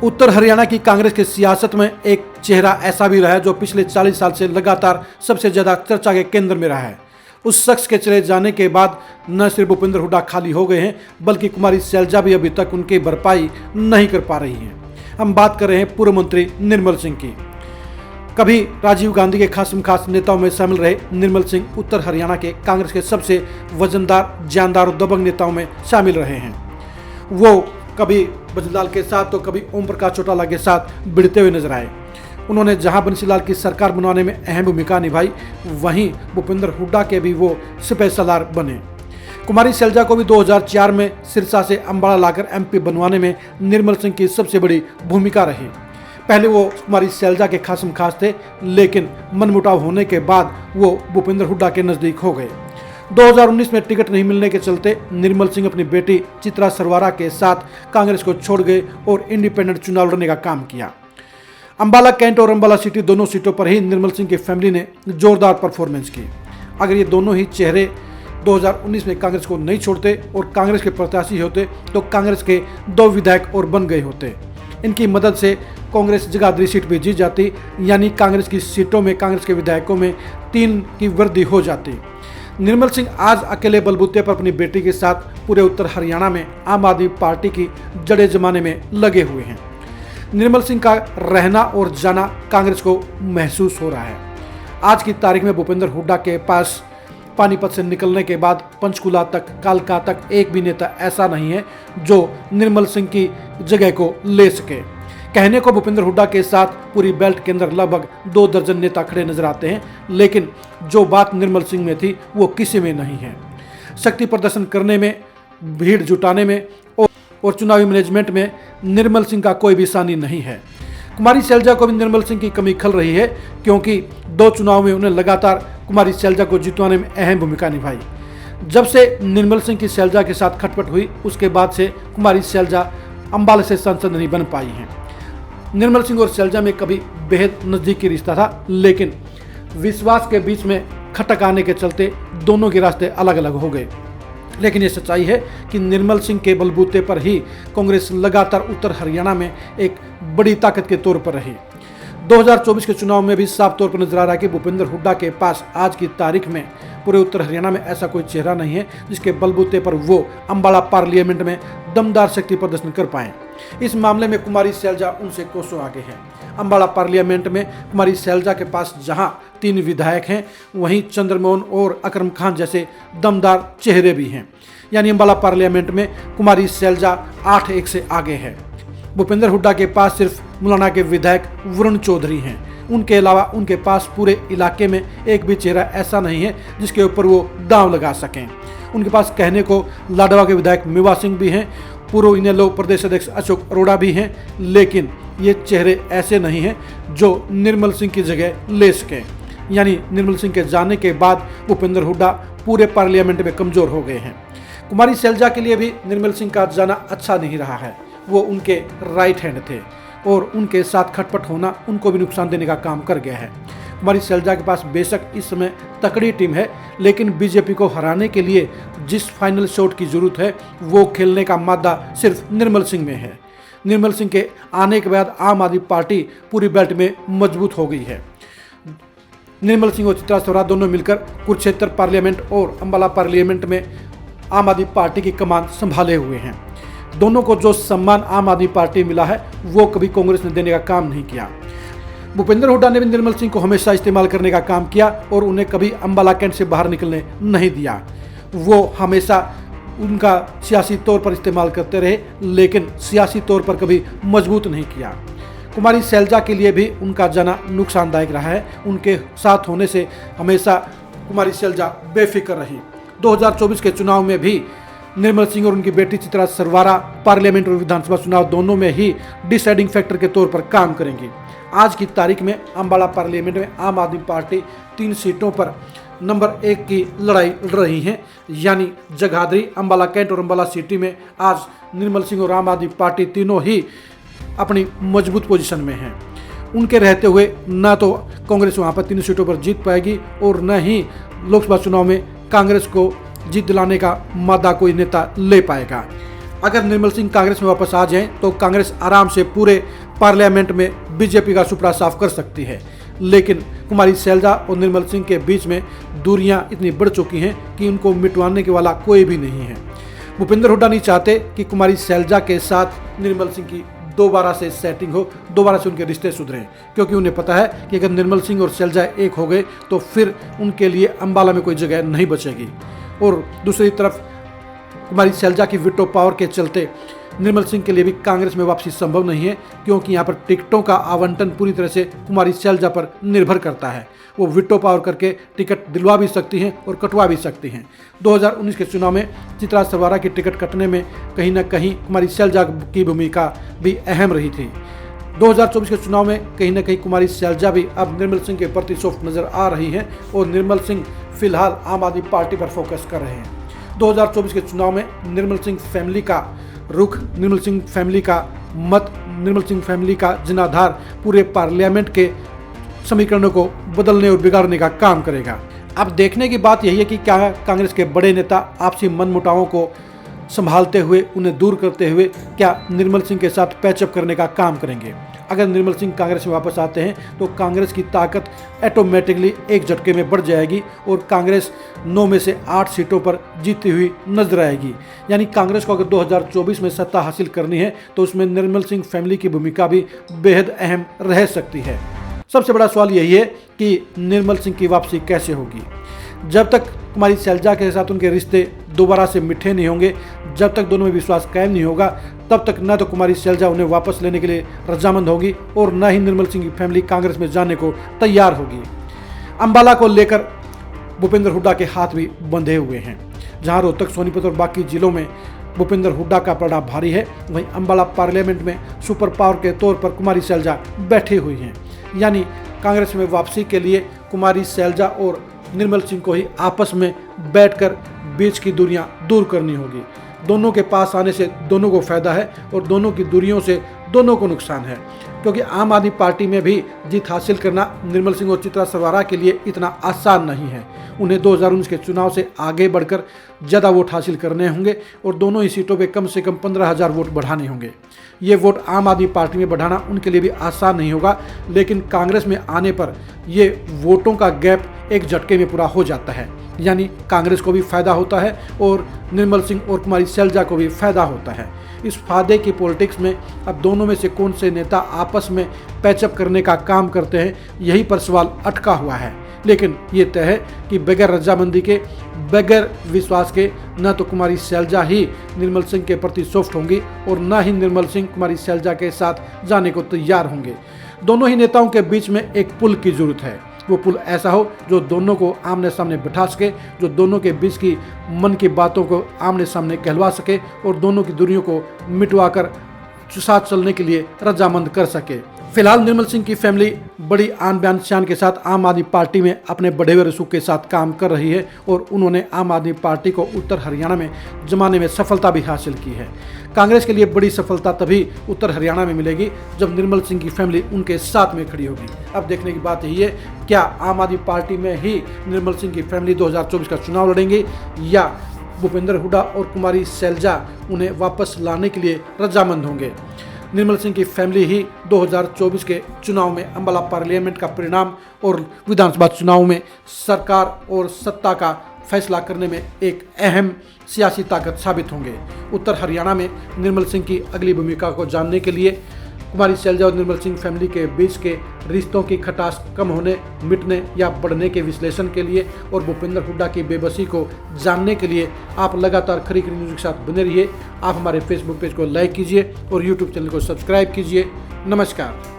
उत्तर हरियाणा की कांग्रेस की सियासत में एक चेहरा ऐसा भी रहा है जो पिछले 40 साल से लगातार सबसे ज्यादा चर्चा के केंद्र में रहा है। उस शख्स के चले जाने के बाद न सिर्फ भूपेंद्र हुड्डा खाली हो गए हैं, बल्कि कुमारी सैलजा भी अभी तक उनकी भरपाई नहीं कर पा रही हैं। हम बात कर रहे हैं पूर्व मंत्री निर्मल सिंह की। कभी राजीव गांधी के खासम खास नेताओं में शामिल रहे निर्मल सिंह उत्तर हरियाणा के कांग्रेस के सबसे वजनदार, जानदार और दबंग नेताओं में शामिल रहे हैं। वो कभी बंसीलाल के साथ तो कभी ओम प्रकाश चौटाला के साथ भिड़ते हुए नजर आए। उन्होंने जहां बंसीलाल की सरकार बनवाने में अहम भूमिका निभाई, वहीं भूपेंद्र हुड्डा के भी वो सिपहसालार बने। कुमारी सैलजा को भी 2004 में सिरसा से अंबाला लाकर एमपी बनवाने में निर्मल सिंह की सबसे बड़ी भूमिका रही। पहले वो कुमारी सैलजा के खासम खास थे, लेकिन मनमुटाव होने के बाद वो भूपेंद्र हुड्डा के नजदीक हो गए। 2019 में टिकट नहीं मिलने के चलते निर्मल सिंह अपनी बेटी चित्रा सरवारा के साथ कांग्रेस को छोड़ गए और इंडिपेंडेंट चुनाव लड़ने का काम किया। अंबाला कैंट और अंबाला सिटी दोनों सीटों पर ही निर्मल सिंह की फैमिली ने जोरदार परफॉर्मेंस की। अगर ये दोनों ही चेहरे 2019 में कांग्रेस को नहीं छोड़ते और कांग्रेस के प्रत्याशी होते तो कांग्रेस के 2 विधायक और बन गए होते। इनकी मदद से कांग्रेस जगाधरी सीट भी जीत जाती, यानी कांग्रेस की सीटों में, कांग्रेस के विधायकों में 3 की वृद्धि हो जाती। निर्मल सिंह आज अकेले बलबूते पर अपनी बेटी के साथ पूरे उत्तर हरियाणा में आम आदमी पार्टी की जड़ें जमाने में लगे हुए हैं। निर्मल सिंह का रहना और जाना कांग्रेस को महसूस हो रहा है। आज की तारीख में भूपेंद्र हुड्डा के पास पानीपत से निकलने के बाद पंचकुला तक, कालका तक एक भी नेता ऐसा नहीं है जो निर्मल सिंह की जगह को ले सके। कहने को भूपेंद्र हुड्डा के साथ पूरी बेल्ट के अंदर लगभग 2 दर्जन नेता खड़े नजर आते हैं, लेकिन जो बात निर्मल सिंह में थी वो किसी में नहीं है। शक्ति प्रदर्शन करने में, भीड़ जुटाने में और चुनावी मैनेजमेंट में निर्मल सिंह का कोई भी सानी नहीं है। कुमारी सैलजा को भी निर्मल सिंह की कमी खल रही है, क्योंकि 2 चुनाव में उन्हें लगातार कुमारी सैलजा को जितवाने में अहम भूमिका निभाई। जब से निर्मल सिंह की सैलजा के साथ खटपट हुई, उसके बाद से कुमारी सैलजा अंबाला से सांसद नहीं बन पाई हैं। निर्मल सिंह और सैलजा में कभी बेहद नजदीकी रिश्ता था, लेकिन विश्वास के बीच में खटक आने के चलते दोनों के रास्ते अलग अलग हो गए। लेकिन ये सच्चाई है कि निर्मल सिंह के बलबूते पर ही कांग्रेस लगातार उत्तर हरियाणा में एक बड़ी ताकत के तौर पर रही। 2024 के चुनाव में भी साफ तौर पर नजर आ रहा है कि भूपेंद्र हुड्डा के पास आज की तारीख में पूरे उत्तर हरियाणा में ऐसा कोई चेहरा नहीं है जिसके बलबूते पर वो अंबाला पार्लियामेंट में दमदार शक्ति प्रदर्शन कर पाए। इस मामले में कुमारी सैलजा उनसे कोसों आगे है। अंबाला पार्लियामेंट में कुमारी सैलजा के पास जहां 3 विधायक हैं, वहीं चंद्रमोहन और अकरम खान जैसे दमदार चेहरे भी हैं। यानी अंबाला पार्लियामेंट में कुमारी सैलजा 8-1 से आगे है। भूपेंद्र हुड्डा के पास सिर्फ मुलाना के विधायक वरुण चौधरी हैं। उनके अलावा उनके पास पूरे इलाके में एक भी चेहरा ऐसा नहीं है जिसके ऊपर वो दांव लगा सकें। उनके पास कहने को लाडवा के विधायक मेवा सिंह भी हैं, पूर्व इनेलो प्रदेश अध्यक्ष अशोक अरोड़ा भी हैं, लेकिन ये चेहरे ऐसे नहीं हैं जो निर्मल सिंह की जगह ले सकें। यानी निर्मल सिंह के जाने के बाद भूपेंद्र हुड्डा पूरे पार्लियामेंट में कमजोर हो गए हैं। कुमारी सैलजा के लिए भी निर्मल सिंह का जाना अच्छा नहीं रहा है। वो उनके राइट हैंड थे और उनके साथ खटपट होना उनको भी नुकसान देने का काम कर गया है। कुमारी सैलजा के पास बेशक इस समय तकड़ी टीम है, लेकिन बीजेपी को हराने के लिए जिस फाइनल शॉट की जरूरत है वो खेलने का मादा सिर्फ निर्मल सिंह में है। निर्मल सिंह के आने के बाद आम आदमी पार्टी पूरी बेल्ट में मजबूत हो गई है। निर्मल सिंह और चित्रा सरवारा दोनों मिलकर कुरुक्षेत्र पार्लियामेंट और अंबाला पार्लियामेंट में आम आदमी पार्टी की कमान संभाले हुए हैं। दोनों को जो सम्मान आम आदमी पार्टी मिला है वो कभी कांग्रेस ने देने का काम नहीं किया। भूपेंद्र हुड्डा ने भी निर्मल सिंह को हमेशा इस्तेमाल करने का काम किया और उन्हें कभी अंबाला कैंट से बाहर निकलने नहीं दिया। वो हमेशा उनका सियासी तौर पर इस्तेमाल करते रहे, लेकिन सियासी तौर पर कभी मजबूत नहीं किया। कुमारी सैलजा के लिए भी उनका जाना नुकसानदायक रहा है। उनके साथ होने से हमेशा कुमारी सैलजा बेफिक्र रही। 2024 के चुनाव में भी निर्मल सिंह और उनकी बेटी चित्रा सरवारा पार्लियामेंट और विधानसभा चुनाव दोनों में ही डिसाइडिंग फैक्टर के तौर पर काम करेंगी। आज की तारीख में अंबाला पार्लियामेंट में आम आदमी पार्टी 3 सीटों पर नंबर 1 की लड़ाई लड़ रही है। यानी जगाधरी, अंबाला कैंट और अंबाला सिटी में आज निर्मल सिंह और आम आदमी पार्टी तीनों ही अपनी मजबूत पोजीशन में हैं। उनके रहते हुए न तो कांग्रेस वहां पर 3 सीटों पर जीत पाएगी और न ही लोकसभा चुनाव में कांग्रेस को जीत दिलाने का मादा कोई नेता ले पाएगा। अगर निर्मल सिंह कांग्रेस में वापस आ जाएं तो कांग्रेस आराम से पूरे पार्लियामेंट में बीजेपी का सुपड़ा साफ कर सकती है। लेकिन कुमारी शैलजा और निर्मल सिंह के बीच में दूरियां इतनी बढ़ चुकी हैं कि उनको मिटवाने के वाला कोई भी नहीं है। भूपेंद्र हुड्डा नहीं चाहते कि कुमारी शैलजा के साथ निर्मल सिंह की दोबारा से सेटिंग हो, दोबारा से उनके रिश्ते सुधरें, क्योंकि उन्हें पता है कि अगर निर्मल सिंह और शैलजा एक हो गए तो फिर उनके लिए अंबाला में कोई जगह नहीं बचेगी। और दूसरी तरफ कुमारी शैलजा की वीटो पावर के चलते निर्मल सिंह के लिए भी कांग्रेस में वापसी संभव नहीं है, क्योंकि यहाँ पर टिकटों का आवंटन पूरी तरह से कुमारी शैलजा पर निर्भर करता है। वो वीटो पावर करके टिकट दिलवा भी सकती हैं और कटवा भी सकती हैं। 2019 के चुनाव में चित्रा सरवारा की टिकट कटने में कहीं ना कहीं कुमारी शैलजा की भूमिका भी अहम रही थी। 2024 के चुनाव में कहीं ना कहीं कुमारी शैलजा भी अब निर्मल सिंह के प्रति सॉफ्ट नजर आ रही हैं और निर्मल सिंह फिलहाल आम आदमी पार्टी पर फोकस कर रहे हैं। 2024 के चुनाव में निर्मल सिंह फैमिली का रुख, निर्मल सिंह फैमिली का मत, निर्मल सिंह फैमिली का जनाधार पूरे पार्लियामेंट के समीकरणों को बदलने और बिगाड़ने का काम करेगा। अब देखने की बात यही है कि क्या कांग्रेस के बड़े नेता आपसी मनमुटावों को संभालते हुए, उन्हें दूर करते हुए क्या निर्मल सिंह के साथ पैचअप करने का काम करेंगे। अगर निर्मल सिंह कांग्रेस में वापस आते हैं तो कांग्रेस की ताकत ऑटोमेटिकली एक झटके में बढ़ जाएगी और कांग्रेस 9 में से 8 सीटों पर जीती हुई नजर आएगी। यानी कांग्रेस को अगर 2024 में सत्ता हासिल करनी है तो उसमें निर्मल सिंह फैमिली की भूमिका भी बेहद अहम रह सकती है। सबसे बड़ा सवाल यही है कि निर्मल सिंह की वापसी कैसे होगी। जब तक कुमारी शैलजा के साथ उनके रिश्ते दोबारा से मीठे नहीं होंगे, जब तक दोनों में विश्वास कायम नहीं होगा, तब तक न तो कुमारी शैलजा उन्हें वापस लेने के लिए रजामंद होगी और न ही निर्मल सिंह की फैमिली कांग्रेस में जाने को तैयार होगी। अंबाला को लेकर भूपेंद्र हुड्डा के हाथ भी बंधे हुए हैं। जहां रोहतक, सोनीपत और बाकी जिलों में भूपेंद्र हुड्डा का पलड़ा भारी है, वहीं अंबाला पार्लियामेंट में सुपर पावर के तौर पर कुमारी शैलजा बैठी हुई हैं। यानी कांग्रेस में वापसी के लिए कुमारी शैलजा और निर्मल सिंह को ही आपस में बैठकर बीच की दूरियां दूर करनी होगी। दोनों के पास आने से दोनों को फायदा है और दोनों की दूरियों से दोनों को नुकसान है, क्योंकि आम आदमी पार्टी में भी जीत हासिल करना निर्मल सिंह और चित्रा सरवारा के लिए इतना आसान नहीं है। उन्हें 2019 के चुनाव से आगे बढ़कर ज़्यादा वोट हासिल करने होंगे और दोनों ही सीटों पे कम से कम 15,000 वोट बढ़ाने होंगे। ये वोट आम आदमी पार्टी में बढ़ाना उनके लिए भी आसान नहीं होगा, लेकिन कांग्रेस में आने पर ये वोटों का गैप एक झटके में पूरा हो जाता है। यानी कांग्रेस को भी फायदा होता है और निर्मल सिंह और कुमारी शैलजा को भी फायदा होता है। इस फायदे की पॉलिटिक्स में अब दोनों में से कौन से नेता आपस में पैचअप करने का काम करते हैं, यही पर सवाल अटका हुआ है। लेकिन ये तय है कि बगैर रजामंदी के, बगैर विश्वास के न तो कुमारी शैलजा ही निर्मल सिंह के प्रति सॉफ्ट होंगी और न ही निर्मल सिंह कुमारी शैलजा के साथ जाने को तैयार होंगे। दोनों ही नेताओं के बीच में एक पुल की जरूरत है। वो पुल ऐसा हो जो दोनों को आमने सामने बिठा सके, जो दोनों के बीच की मन की बातों को आमने सामने कहलवा सके और दोनों की दूरियों को मिटवाकर साथ चलने के लिए रजामंद कर सके। फिलहाल निर्मल सिंह की फैमिली बड़ी आन बान शान के साथ आम आदमी पार्टी में अपने बढ़े हुए रसूख के साथ काम कर रही है और उन्होंने आम आदमी पार्टी को उत्तर हरियाणा में जमाने में सफलता भी हासिल की है। कांग्रेस के लिए बड़ी सफलता तभी उत्तर हरियाणा में मिलेगी जब निर्मल सिंह की फैमिली उनके साथ में खड़ी होगी। अब देखने की बात यही है, क्या आम आदमी पार्टी में ही निर्मल सिंह की फैमिली 2024 का चुनाव लड़ेंगे या भूपेंद्र हुड्डा और कुमारी शैलजा उन्हें वापस लाने के लिए रजामंद होंगे। निर्मल सिंह की फैमिली ही 2024 के चुनाव में अंबाला पार्लियामेंट का परिणाम और विधानसभा चुनाव में सरकार और सत्ता का फैसला करने में एक अहम सियासी ताकत साबित होंगे। उत्तर हरियाणा में निर्मल सिंह की अगली भूमिका को जानने के लिए, कुमारी शैलजा और निर्मल सिंह फैमिली के बीच के रिश्तों की खटास कम होने, मिटने या बढ़ने के विश्लेषण के लिए और भूपेंद्र हुड्डा की बेबसी को जानने के लिए आप लगातार खरी खरी न्यूज़ के साथ बने रहिए। आप हमारे फेसबुक पेज को लाइक कीजिए और यूट्यूब चैनल को सब्सक्राइब कीजिए। नमस्कार।